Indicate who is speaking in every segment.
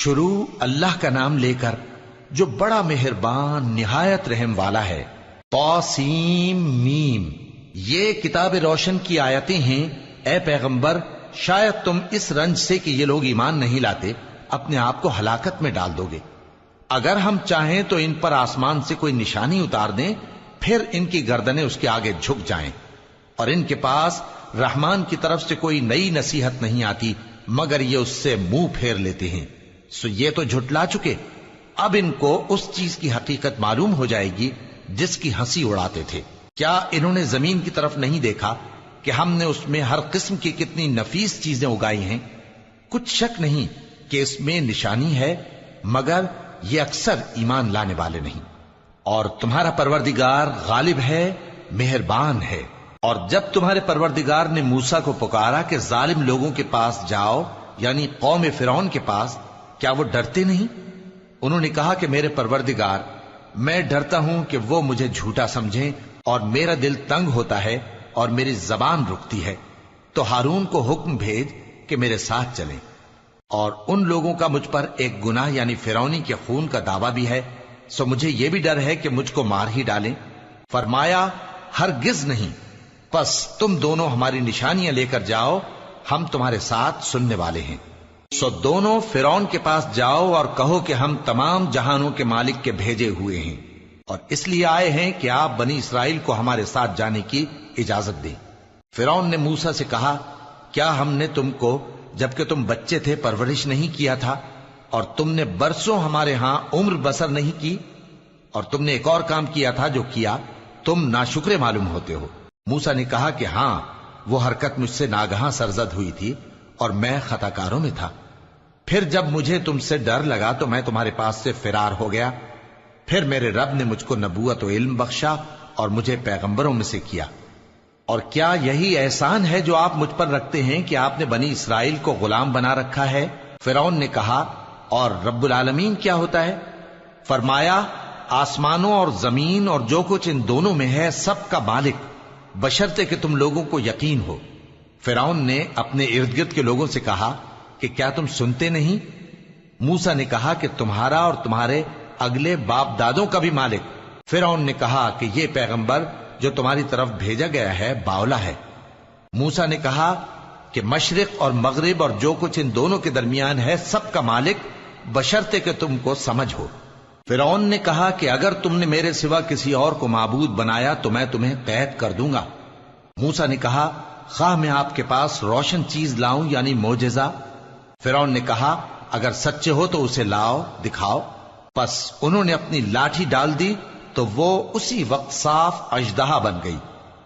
Speaker 1: شروع اللہ کا نام لے کر جو بڑا مہربان نہایت رحم والا ہے۔ طاسیم میم، یہ کتاب روشن کی آیتیں ہیں۔ اے پیغمبر، شاید تم اس رنج سے کہ یہ لوگ ایمان نہیں لاتے اپنے آپ کو ہلاکت میں ڈال دو گے۔ اگر ہم چاہیں تو ان پر آسمان سے کوئی نشانی اتار دیں، پھر ان کی گردنیں اس کے آگے جھک جائیں، اور ان کے پاس رحمان کی طرف سے کوئی نئی نصیحت نہیں آتی مگر یہ اس سے منہ پھیر لیتے ہیں۔ سو یہ تو جھٹلا چکے، اب ان کو اس چیز کی حقیقت معلوم ہو جائے گی جس کی ہنسی اڑاتے تھے۔ کیا انہوں نے زمین کی طرف نہیں دیکھا کہ ہم نے اس میں ہر قسم کی کتنی نفیس چیزیں اگائی ہیں؟ کچھ شک نہیں کہ اس میں نشانی ہے، مگر یہ اکثر ایمان لانے والے نہیں۔ اور تمہارا پروردگار غالب ہے، مہربان ہے۔ اور جب تمہارے پروردگار نے موسیٰ کو پکارا کہ ظالم لوگوں کے پاس جاؤ، یعنی قوم فرعون کے پاس، کیا وہ ڈرتے نہیں؟ انہوں نے کہا کہ میرے پروردگار، میں ڈرتا ہوں کہ وہ مجھے جھوٹا سمجھیں، اور میرا دل تنگ ہوتا ہے اور میری زبان رکتی ہے۔ تو ہارون کو حکم بھیج کہ میرے ساتھ چلیں۔ اور ان لوگوں کا مجھ پر ایک گناہ یعنی فرعونی کے خون کا دعویٰ بھی ہے، سو مجھے یہ بھی ڈر ہے کہ مجھ کو مار ہی ڈالیں۔ فرمایا ہرگز نہیں، پس تم دونوں ہماری نشانیاں لے کر جاؤ، ہم تمہارے ساتھ سننے والے ہیں۔ سو دونوں فرعون کے پاس جاؤ اور کہو کہ ہم تمام جہانوں کے مالک کے بھیجے ہوئے ہیں، اور اس لیے آئے ہیں کہ آپ بنی اسرائیل کو ہمارے ساتھ جانے کی اجازت دیں۔ فرعون نے موسیٰ سے کہا، کیا ہم نے تم کو جبکہ تم بچے تھے پرورش نہیں کیا تھا، اور تم نے برسوں ہمارے ہاں عمر بسر نہیں کی؟ اور تم نے ایک اور کام کیا تھا جو کیا، تم ناشکرے معلوم ہوتے ہو۔ موسیٰ نے کہا کہ ہاں، وہ حرکت مجھ سے ناگہاں سرزد ہوئی تھی اور میں خطا کاروں میں تھا۔ پھر جب مجھے تم سے ڈر لگا تو میں تمہارے پاس سے فرار ہو گیا۔ پھر میرے رب نے مجھ کو نبوت و علم بخشا اور مجھے پیغمبروں میں سے کیا۔ اور کیا یہی احسان ہے جو آپ مجھ پر رکھتے ہیں کہ آپ نے بنی اسرائیل کو غلام بنا رکھا ہے؟ فرعون نے کہا، اور رب العالمین کیا ہوتا ہے؟ فرمایا، آسمانوں اور زمین اور جو کچھ ان دونوں میں ہے سب کا مالک، بشرطے کہ تم لوگوں کو یقین ہو۔ فرعون نے اپنے ارد گرد کے لوگوں سے کہا کہ کیا تم سنتے نہیں؟ موسیٰ نے کہا کہ تمہارا اور تمہارے اگلے باپ دادوں کا بھی مالک۔ فرعون نے کہا کہ یہ پیغمبر جو تمہاری طرف بھیجا گیا ہے باولا ہے۔ موسیٰ نے کہا کہ مشرق اور مغرب اور جو کچھ ان دونوں کے درمیان ہے سب کا مالک، بشرطے کہ تم کو سمجھ ہو۔ فرعون نے کہا کہ اگر تم نے میرے سوا کسی اور کو معبود بنایا تو میں تمہیں قید کر دوں گا۔ موسیٰ نے کہا، خواہ میں آپ کے پاس روشن چیز لاؤں یعنی معجزہ؟ فرعون نے کہا، اگر سچے ہو تو اسے لاؤ، دکھاؤ۔ پس انہوں نے اپنی لاٹھی ڈال دی تو وہ اسی وقت صاف اژدہا بن گئی،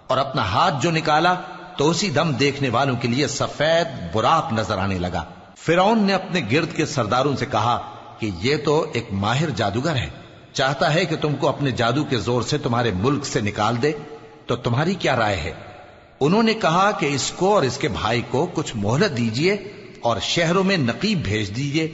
Speaker 1: اور اپنا ہاتھ جو نکالا تو اسی دم دیکھنے والوں کے لیے سفید براق نظر آنے لگا۔ فرعون نے اپنے گرد کے سرداروں سے کہا کہ یہ تو ایک ماہر جادوگر ہے، چاہتا ہے کہ تم کو اپنے جادو کے زور سے تمہارے ملک سے نکال دے، تو تمہاری کیا رائے ہے؟ انہوں نے کہا کہ اس کو اور اس کے بھائی کو کچھ مہلت دیجئے اور شہروں میں نقیب بھیج دیجئے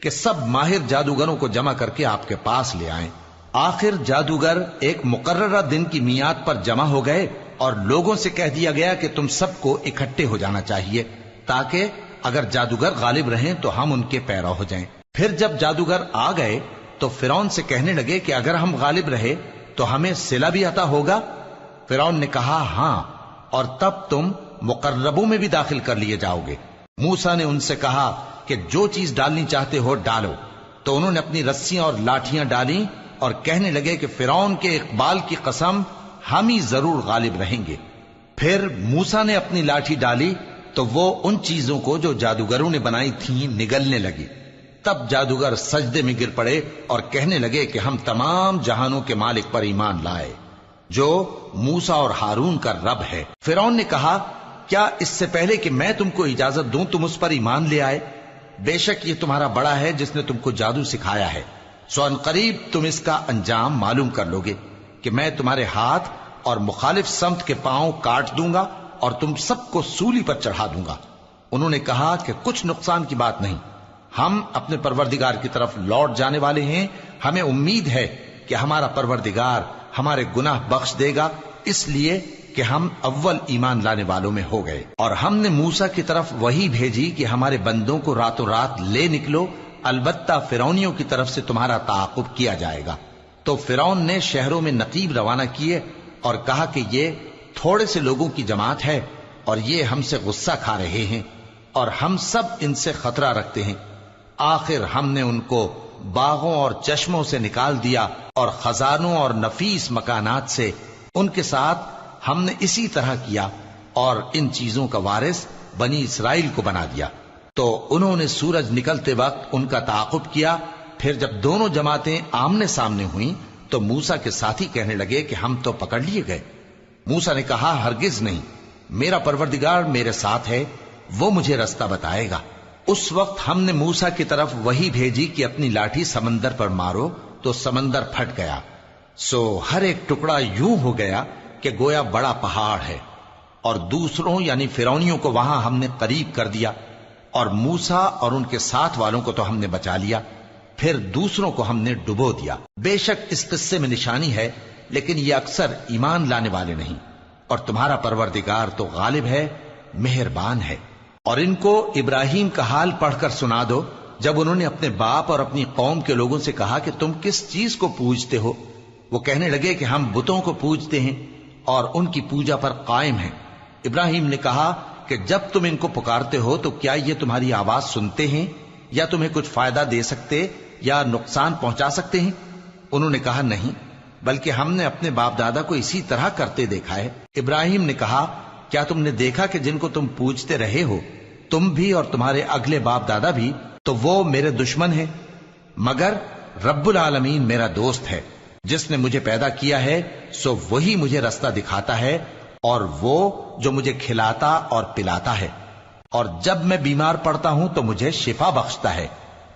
Speaker 1: کہ سب ماہر جادوگروں کو جمع کر کے آپ کے پاس لے آئیں۔ آخر جادوگر ایک مقررہ دن کی میعاد پر جمع ہو گئے اور لوگوں سے کہہ دیا گیا کہ تم سب کو اکٹھے ہو جانا چاہیے تاکہ اگر جادوگر غالب رہیں تو ہم ان کے پیرو ہو جائیں۔ پھر جب جادوگر آ گئے تو فرعون سے کہنے لگے کہ اگر ہم غالب رہے تو ہمیں صلہ بھی عطا ہوگا؟ فرعون نے کہا، ہاں، اور تب تم مقربوں میں بھی داخل کر لیے جاؤ گے۔ موسیٰ نے ان سے کہا کہ جو چیز ڈالنی چاہتے ہو ڈالو۔ تو انہوں نے اپنی رسیاں اور لاٹھیاں ڈالیں اور کہنے لگے کہ فرعون کے اقبال کی قسم، ہم ہی ضرور غالب رہیں گے۔ پھر موسیٰ نے اپنی لاٹھی ڈالی تو وہ ان چیزوں کو جو جادوگروں نے بنائی تھیں نگلنے لگی۔ تب جادوگر سجدے میں گر پڑے اور کہنے لگے کہ ہم تمام جہانوں کے مالک پر ایمان لائے جو موسیٰ اور ہارون کا رب ہے۔ فرعون نے کہا، کیا اس سے پہلے کہ میں تم کو اجازت دوں تم اس پر ایمان لے آئے؟ بے شک یہ تمہارا بڑا ہے جس نے تم کو جادو سکھایا ہے، سو ان قریب تم اس کا انجام معلوم کر لوگے کہ میں تمہارے ہاتھ اور مخالف سمت کے پاؤں کاٹ دوں گا اور تم سب کو سولی پر چڑھا دوں گا۔ انہوں نے کہا کہ کچھ نقصان کی بات نہیں، ہم اپنے پروردگار کی طرف لوٹ جانے والے ہیں، ہمیں امید ہے کہ ہمارا پروردگار ہمارے گناہ بخش دے گا، اس لیے کہ ہم اول ایمان لانے والوں میں ہو گئے۔ اور ہم نے موسیٰ کی طرف وحی بھیجی کہ ہمارے بندوں کو راتوں رات لے نکلو البتہ فرعونیوں کی طرف سے تمہارا تعاقب کیا جائے گا۔ تو فرعون نے شہروں میں نقیب روانہ کیے اور کہا کہ یہ تھوڑے سے لوگوں کی جماعت ہے اور یہ ہم سے غصہ کھا رہے ہیں اور ہم سب ان سے خطرہ رکھتے ہیں۔ آخر ہم نے ان کو باغوں اور چشموں سے نکال دیا اور خزانوں اور نفیس مکانات سے۔ ان کے ساتھ ہم نے اسی طرح کیا اور ان چیزوں کا وارث بنی اسرائیل کو بنا دیا۔ تو انہوں نے سورج نکلتے وقت ان کا تعاقب کیا۔ پھر جب دونوں جماعتیں آمنے سامنے ہوئیں تو موسیٰ کے ساتھی کہنے لگے کہ ہم تو پکڑ لیے گئے۔ موسیٰ نے کہا ہرگز نہیں، میرا پروردگار میرے ساتھ ہے، وہ مجھے رستہ بتائے گا۔ اس وقت ہم نے موسیٰ کی طرف وحی بھیجی کہ اپنی لاٹھی سمندر پر مارو، تو سمندر پھٹ گیا، سو ہر ایک ٹکڑا یوں ہو گیا کہ گویا بڑا پہاڑ ہے، اور دوسروں یعنی فرعونیوں کو وہاں ہم نے قریب کر دیا، اور موسیٰ اور ان کے ساتھ والوں کو تو ہم نے بچا لیا، پھر دوسروں کو ہم نے ڈبو دیا۔ بے شک اس قصے میں نشانی ہے، لیکن یہ اکثر ایمان لانے والے نہیں، اور تمہارا پروردگار تو غالب ہے، مہربان ہے۔ اور ان کو ابراہیم کا حال پڑھ کر سنا دو جب انہوں نے اپنے باپ اور اپنی قوم کے لوگوں سے کہا کہ تم کس چیز کو پوجتے ہو؟ وہ کہنے لگے کہ ہم بتوں کو پوجتے ہیں اور ان کی پوجا پر قائم ہیں۔ ابراہیم نے کہا کہ جب تم ان کو پکارتے ہو تو کیا یہ تمہاری آواز سنتے ہیں یا تمہیں کچھ فائدہ دے سکتے یا نقصان پہنچا سکتے ہیں؟ انہوں نے کہا نہیں، بلکہ ہم نے اپنے باپ دادا کو اسی طرح کرتے دیکھا ہے۔ ابراہیم نے کہا کیا تم نے دیکھا کہ جن کو تم پوجتے رہے ہو، تم بھی اور تمہارے اگلے باپ دادا بھی، تو وہ میرے دشمن ہیں، مگر رب العالمین میرا دوست ہے۔ جس نے مجھے پیدا کیا ہے سو وہی مجھے رستہ دکھاتا ہے، اور وہ جو مجھے کھلاتا اور پلاتا ہے، اور جب میں بیمار پڑتا ہوں تو مجھے شفا بخشتا ہے،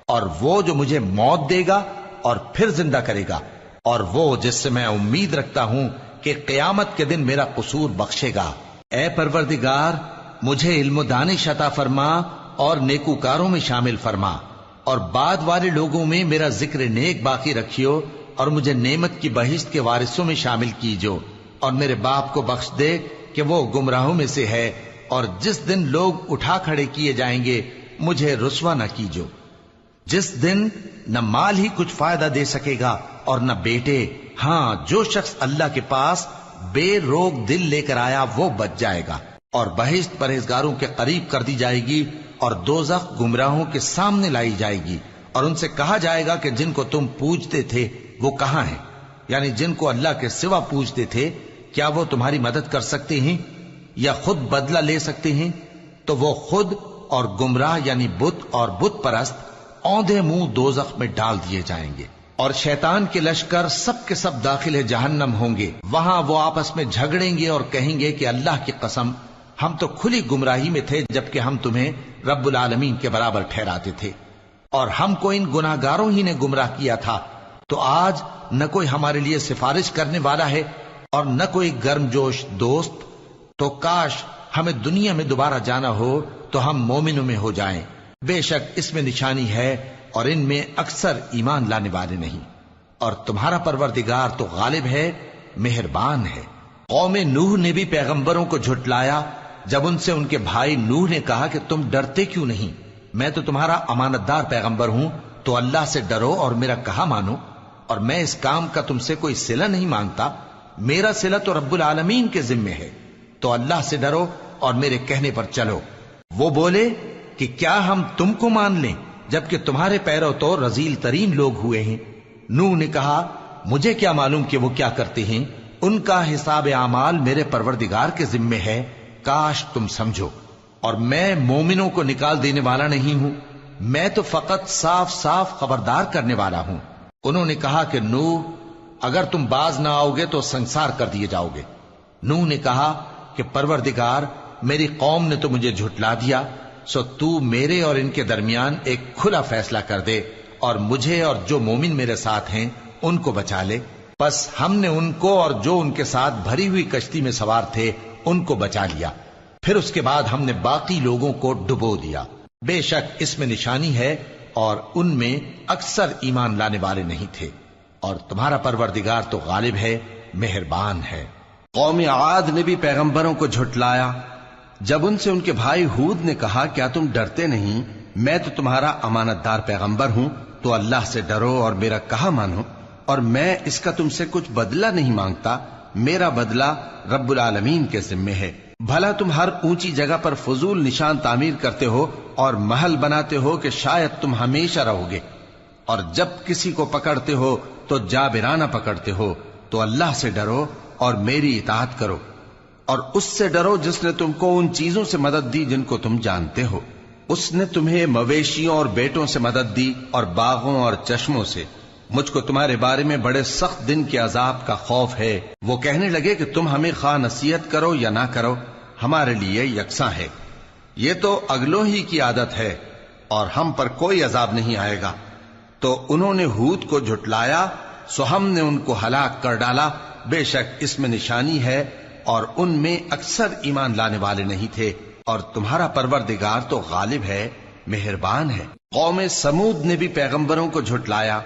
Speaker 1: اور وہ جو مجھے موت دے گا اور پھر زندہ کرے گا، اور وہ جس سے میں امید رکھتا ہوں کہ قیامت کے دن میرا قصور بخشے گا۔ اے پروردگار، مجھے علم و دانش عطا فرما اور نیکوکاروں میں شامل فرما، اور بعد والے لوگوں میں میرا ذکر نیک باقی رکھیو، اور مجھے نعمت کی بہشت کے وارثوں میں شامل کیجو، اور میرے باپ کو بخش دے کہ وہ گمراہوں میں سے ہے، اور جس دن لوگ اٹھا کھڑے کیے جائیں گے مجھے رسوا نہ کیجو، جس دن نہ مال ہی کچھ فائدہ دے سکے گا اور نہ بیٹے۔ ہاں، جو شخص اللہ کے پاس بے روک دل لے کر آیا وہ بچ جائے گا، اور بہشت پرہیزگاروں کے قریب کر دی جائے گی، اور دوزخ گمراہوں کے سامنے لائی جائے گی، اور ان سے کہا جائے گا کہ جن کو تم پوجتے تھے وہ کہاں ہیں؟ یعنی جن کو اللہ کے سوا پوجتے تھے، کیا وہ تمہاری مدد کر سکتے ہیں یا خود بدلہ لے سکتے ہیں؟ تو وہ خود اور گمراہ یعنی بت اور بت پرست اوندھے منہ دوزخ میں ڈال دیے جائیں گے، اور شیطان کے لشکر سب کے سب داخل جہنم ہوں گے۔ وہاں وہ آپس میں جھگڑیں گے اور کہیں گے کہ اللہ کی قسم، ہم تو کھلی گمراہی میں تھے جبکہ ہم تمہیں رب العالمین کے برابر ٹھہراتے تھے، اور ہم کو ان گناہگاروں ہی نے گمراہ کیا تھا، تو آج نہ کوئی ہمارے لیے سفارش کرنے والا ہے اور نہ کوئی گرم جوش دوست۔ تو کاش ہمیں دنیا میں دوبارہ جانا ہو تو ہم مومنوں میں ہو جائیں۔ بے شک اس میں نشانی ہے اور ان میں اکثر ایمان لانے والے نہیں، اور تمہارا پروردگار تو غالب ہے، مہربان ہے۔ قوم نوح نے بھی پیغمبروں کو جھٹلایا جب ان سے ان کے بھائی نوح نے کہا کہ تم ڈرتے کیوں نہیں؟ میں تو تمہارا امانت دار پیغمبر ہوں، تو اللہ سے ڈرو اور میرا کہا مانو، اور میں اس کام کا تم سے کوئی صلہ نہیں مانگتا، میرا صلہ تو رب العالمین کے ذمے ہے، تو اللہ سے ڈرو اور میرے کہنے پر چلو۔ وہ بولے کہ کیا ہم تم کو مان لیں جبکہ تمہارے پیرو تو رذیل ترین لوگ ہوئے ہیں؟ نوح نے کہا مجھے کیا معلوم کہ وہ کیا کرتے ہیں، ان کا حساب اعمال میرے پروردگار کے ذمے ہے، کاش تم سمجھو۔ اور میں مومنوں کو نکال دینے والا نہیں ہوں، میں تو فقط صاف صاف خبردار کرنے والا ہوں۔ انہوں نے کہا کہ نوح، اگر تم باز نہ آؤ گے تو سنسار کر دیے جاؤ گے۔ نوح نے کہا کہ پروردگار، میری قوم نے تو مجھے جھٹلا دیا، سو تو میرے اور ان کے درمیان ایک کھلا فیصلہ کر دے، اور مجھے اور جو مومن میرے ساتھ ہیں ان کو بچا لے۔ بس ہم نے ان کو اور جو ان کے ساتھ بھری ہوئی کشتی میں سوار تھے ان کو بچا لیا، پھر اس کے بعد ہم نے باقی لوگوں کو ڈبو دیا۔ بے شک اس میں نشانی ہے اور ان میں اکثر ایمان لانے والے نہیں تھے، اور تمہارا پروردگار تو غالب ہے، مہربان ہے۔ قوم عاد نے بھی پیغمبروں کو جھٹلایا جب ان سے ان کے بھائی ہود نے کہا کیا تم ڈرتے نہیں؟
Speaker 2: میں تو تمہارا امانت دار پیغمبر ہوں، تو اللہ سے ڈرو اور میرا کہا مانو، اور میں اس کا تم سے کچھ بدلہ نہیں مانگتا، میرا بدلہ رب العالمین کے ذمے ہے۔ بھلا تم ہر اونچی جگہ پر فضول نشان تعمیر کرتے ہو اور محل بناتے ہو کہ شاید تم ہمیشہ رہو گے، اور جب کسی کو پکڑتے ہو تو جابرانہ پکڑتے ہو، تو اللہ سے ڈرو اور میری اطاعت کرو، اور اس سے ڈرو جس نے تم کو ان چیزوں سے مدد دی جن کو تم جانتے ہو۔ اس نے تمہیں مویشیوں اور بیٹوں سے مدد دی اور باغوں اور چشموں سے۔ مجھ کو تمہارے بارے میں بڑے سخت دن کے عذاب کا خوف ہے۔ وہ کہنے لگے کہ تم ہمیں خواہ نصیحت کرو یا نہ کرو، ہمارے لیے یکساں ہے، یہ تو اگلوں ہی کی عادت ہے، اور ہم پر کوئی عذاب نہیں آئے گا۔ تو انہوں نے ہود کو جھٹلایا، سو ہم نے ان کو ہلاک کر ڈالا۔ بے شک اس میں نشانی ہے، اور ان میں اکثر ایمان لانے والے نہیں تھے، اور تمہارا پروردگار تو غالب ہے، مہربان ہے۔ قوم سمود نے بھی پیغمبروں کو جھٹلایا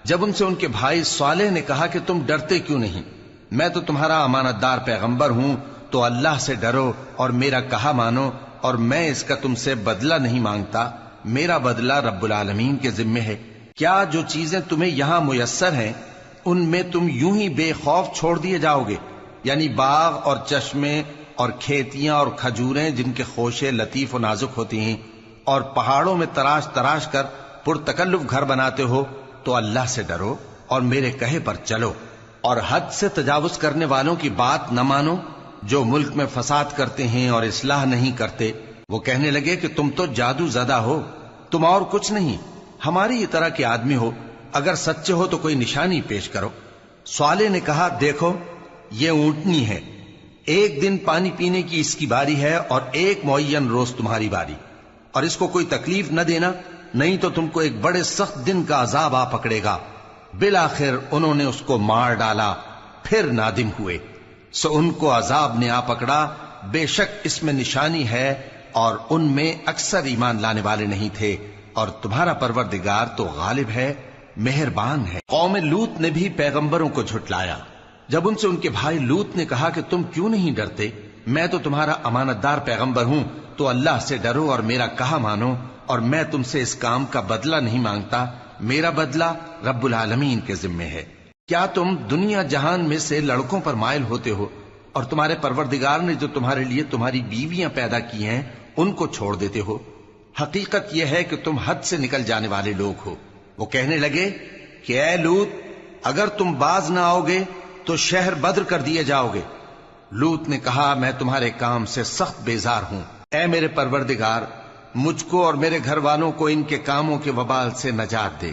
Speaker 2: جب ان سے ان کے بھائی صالح نے کہا کہ تم ڈرتے کیوں نہیں، میں تو تمہارا امانت دار پیغمبر ہوں، تو اللہ سے ڈرو اور میرا کہا مانو، اور میں اس کا تم سے بدلہ نہیں مانگتا، میرا بدلہ رب العالمین کے ذمے ہے۔ کیا جو چیزیں تمہیں یہاں میسر ہیں ان میں تم یوں ہی بے خوف چھوڑ دیے جاؤ گے؟ یعنی باغ اور چشمے اور کھیتیاں اور کھجوریں جن کے خوشے لطیف و نازک ہوتی ہیں، اور پہاڑوں میں تراش تراش کر پرتکلف گھر بناتے ہو، تو اللہ سے ڈرو اور میرے کہے پر چلو، اور حد سے تجاوز کرنے والوں کی بات نہ مانو جو ملک میں فساد کرتے ہیں اور اصلاح نہیں کرتے۔ وہ کہنے لگے کہ تم تو جادو زدہ ہو، تم اور کچھ نہیں، ہماری ہی طرح کے آدمی ہو، اگر سچے ہو تو کوئی نشانی پیش کرو۔ صالح نے کہا دیکھو یہ اونٹنی ہے، ایک دن پانی پینے کی اس کی باری ہے اور ایک معین روز تمہاری باری، اور اس کو کوئی تکلیف نہ دینا، نہیں تو تم کو ایک بڑے سخت دن کا عذاب آ پکڑے گا۔ بالآخر انہوں نے اس کو مار ڈالا، پھر نادم ہوئے، سو ان کو عذاب نے آ پکڑا۔ بے شک اس میں نشانی ہے، اور ان میں اکثر ایمان لانے والے نہیں تھے، اور تمہارا پروردگار تو غالب ہے، مہربان ہے۔ قوم لوط نے بھی پیغمبروں کو جھٹلایا جب ان سے ان کے بھائی لوط نے کہا کہ تم کیوں نہیں ڈرتے، میں تو تمہارا امانت دار پیغمبر ہوں، تو اللہ سے ڈرو اور میرا کہا مانو، اور میں تم سے اس کام کا بدلہ نہیں مانگتا، میرا بدلہ رب العالمین کے ذمے ہے۔ کیا تم دنیا جہان میں سے لڑکوں پر مائل ہوتے ہو، اور تمہارے پروردگار نے جو تمہارے لیے تمہاری بیویاں پیدا کی ہیں ان کو چھوڑ دیتے ہو؟ حقیقت یہ ہے کہ تم حد سے نکل جانے والے لوگ ہو۔ وہ کہنے لگے کہ اے لوط، اگر تم باز نہ آؤ گے تو شہر بدر کر دیے جاؤ گے۔ لوط نے کہا میں تمہارے کام سے سخت بیزار ہوں، اے میرے پروردگار مجھ کو اور میرے گھر والوں کو ان کے کاموں کے وبال سے نجات دے۔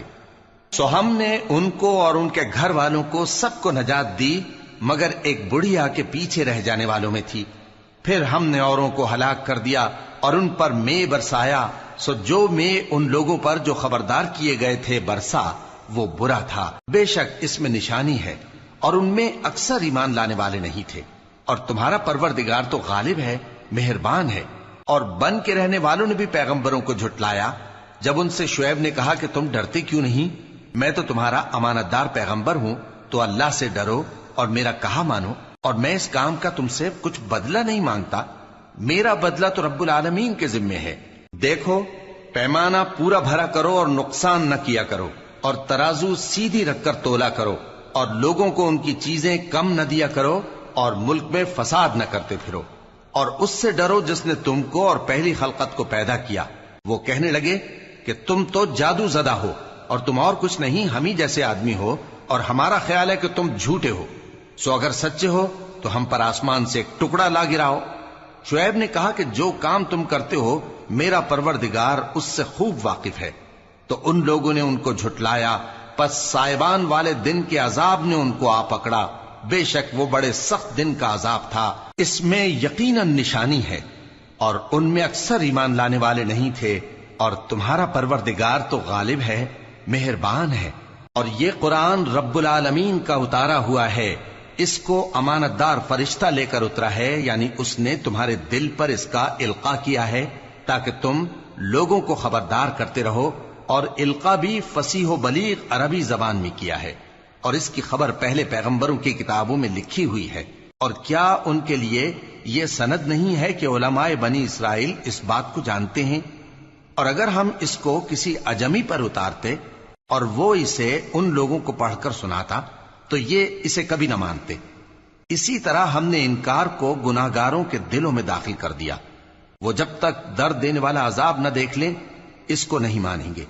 Speaker 2: سو ہم نے ان کو اور ان کے گھر والوں کو سب کو نجات دی، مگر ایک بڑھیا کے پیچھے رہ جانے والوں میں تھی۔ پھر ہم نے اوروں کو ہلاک کر دیا اور ان پر مے برسایا، سو جو مے ان لوگوں پر جو خبردار کیے گئے تھے برسا وہ برا تھا۔ بے شک اس میں نشانی ہے، اور ان میں اکثر ایمان لانے والے نہیں تھے، اور تمہارا پروردگار تو غالب ہے، مہربان ہے۔ اور بن کے رہنے والوں نے بھی پیغمبروں کو جھٹلایا جب ان سے شعیب نے کہا کہ تم ڈرتے کیوں نہیں، میں تو تمہارا امانت دار پیغمبر ہوں، تو اللہ سے ڈرو اور میرا کہا مانو، اور میں اس کام کا تم سے کچھ بدلہ نہیں مانگتا، میرا بدلہ تو رب العالمین کے ذمے ہے۔ دیکھو پیمانہ پورا بھرا کرو اور نقصان نہ کیا کرو، اور ترازو سیدھی رکھ کر تولا کرو، اور لوگوں کو ان کی چیزیں کم نہ دیا کرو، اور ملک میں فساد نہ کرتے پھرو، اور اس سے ڈرو جس نے تم کو اور پہلی خلقت کو پیدا کیا۔ وہ کہنے لگے کہ تم تو جادو زدہ ہو، اور تم اور کچھ نہیں، ہم ہی جیسے آدمی ہو، اور ہمارا خیال ہے کہ تم جھوٹے ہو، سو اگر سچے ہو تو ہم پر آسمان سے ایک ٹکڑا لا گراؤ۔ شعیب نے کہا کہ جو کام تم کرتے ہو میرا پروردگار اس سے خوب واقف ہے۔ تو ان لوگوں نے ان کو جھٹلایا، پس سائبان والے دن کے عذاب نے ان کو آ پکڑا، بے شک وہ بڑے سخت دن کا عذاب تھا، اس میں یقیناً نشانی ہے، اور ان میں اکثر ایمان لانے والے نہیں تھے، اور تمہارا پروردگار تو غالب ہے، مہربان ہے۔ اور یہ قرآن رب العالمین کا اتارا ہوا ہے، اس کو امانت دار فرشتہ لے کر اترا ہے، یعنی اس نے تمہارے دل پر اس کا القاء کیا ہے تاکہ تم لوگوں کو خبردار کرتے رہو، اور القاء بھی فصیح و بلیغ عربی زبان میں کیا ہے، اور اس کی خبر پہلے پیغمبروں کی کتابوں میں لکھی ہوئی ہے۔ اور کیا ان کے لیے یہ سند نہیں ہے کہ علماء بنی اسرائیل اس بات کو جانتے ہیں؟ اور اگر ہم اس کو کسی اجمی پر اتارتے اور وہ اسے ان لوگوں کو پڑھ کر سناتا تو یہ اسے کبھی نہ مانتے. اسی طرح ہم نے انکار کو گناہگاروں کے دلوں میں داخل کر دیا. وہ جب تک درد دینے والا عذاب نہ دیکھ لیں اس کو نہیں مانیں گے.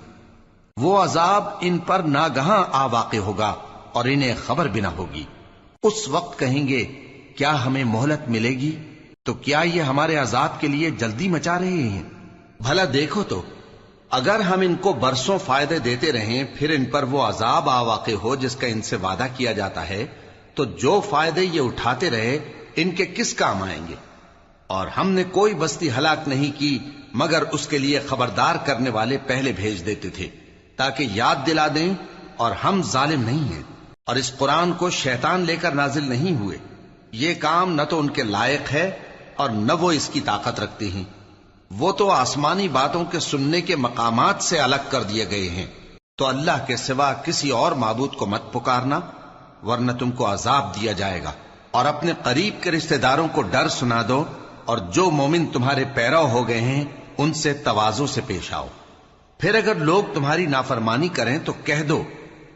Speaker 2: وہ عذاب ان پر ناگہاں آ واقع ہوگا اور انہیں خبر بھی نہ ہوگی. اس وقت کہیں گے کیا ہمیں مہلت ملے گی؟ تو کیا یہ ہمارے عذاب کے لیے جلدی مچا رہے ہیں؟ بھلا دیکھو تو اگر ہم ان کو برسوں فائدے دیتے رہیں پھر ان پر وہ عذاب آ واقع ہو جس کا ان سے وعدہ کیا جاتا ہے تو جو فائدے یہ اٹھاتے رہے ان کے کس کام آئیں گے؟ اور ہم نے کوئی بستی ہلاک نہیں کی مگر اس کے لیے خبردار کرنے والے پہلے بھیج دیتے تھے تاکہ یاد دلا دیں، اور ہم ظالم نہیں ہیں. اور اس قرآن کو شیطان لے کر نازل نہیں ہوئے. یہ کام نہ تو ان کے لائق ہے اور نہ وہ اس کی طاقت رکھتے ہیں. وہ تو آسمانی باتوں کے سننے کے مقامات سے الگ کر دیے گئے ہیں. تو اللہ کے سوا کسی اور معبود کو مت پکارنا ورنہ تم کو عذاب دیا جائے گا. اور اپنے قریب کے رشتہ داروں کو ڈر سنا دو، اور جو مومن تمہارے پیرو ہو گئے ہیں ان سے تواضع سے پیش آؤ. پھر اگر لوگ تمہاری نافرمانی کریں تو کہہ دو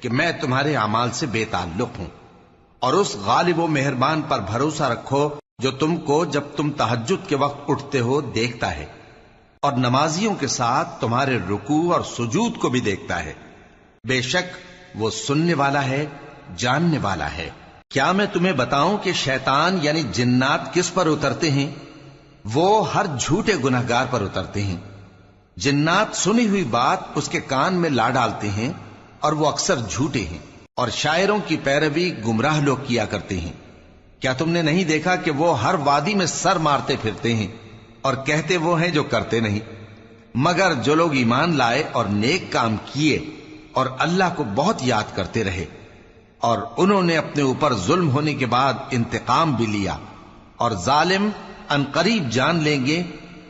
Speaker 2: کہ میں تمہارے اعمال سے بے تعلق ہوں، اور اس غالب و مہربان پر بھروسہ رکھو جو تم کو جب تم تہجد کے وقت اٹھتے ہو دیکھتا ہے، اور نمازیوں کے ساتھ تمہارے رکوع اور سجود کو بھی دیکھتا ہے. بے شک وہ سننے والا ہے، جاننے والا ہے. کیا میں تمہیں بتاؤں کہ شیطان یعنی جنات کس پر اترتے ہیں؟ وہ ہر جھوٹے گناہگار پر اترتے ہیں. جنات سنی ہوئی بات اس کے کان میں لا ڈالتے ہیں اور وہ اکثر جھوٹے ہیں، اور شاعروں کی پیروی گمراہ لوگ کیا کرتے ہیں. کیا تم نے نہیں دیکھا کہ وہ ہر وادی میں سر مارتے پھرتے ہیں اور کہتے وہ ہیں جو کرتے نہیں؟ مگر جو لوگ ایمان لائے اور نیک کام کیے اور اللہ کو بہت یاد کرتے رہے، اور انہوں نے اپنے اوپر ظلم ہونے کے بعد انتقام بھی لیا، اور ظالم ان قریب جان لیں گے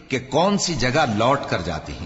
Speaker 2: کہ کون سی جگہ لوٹ کر جاتے ہیں.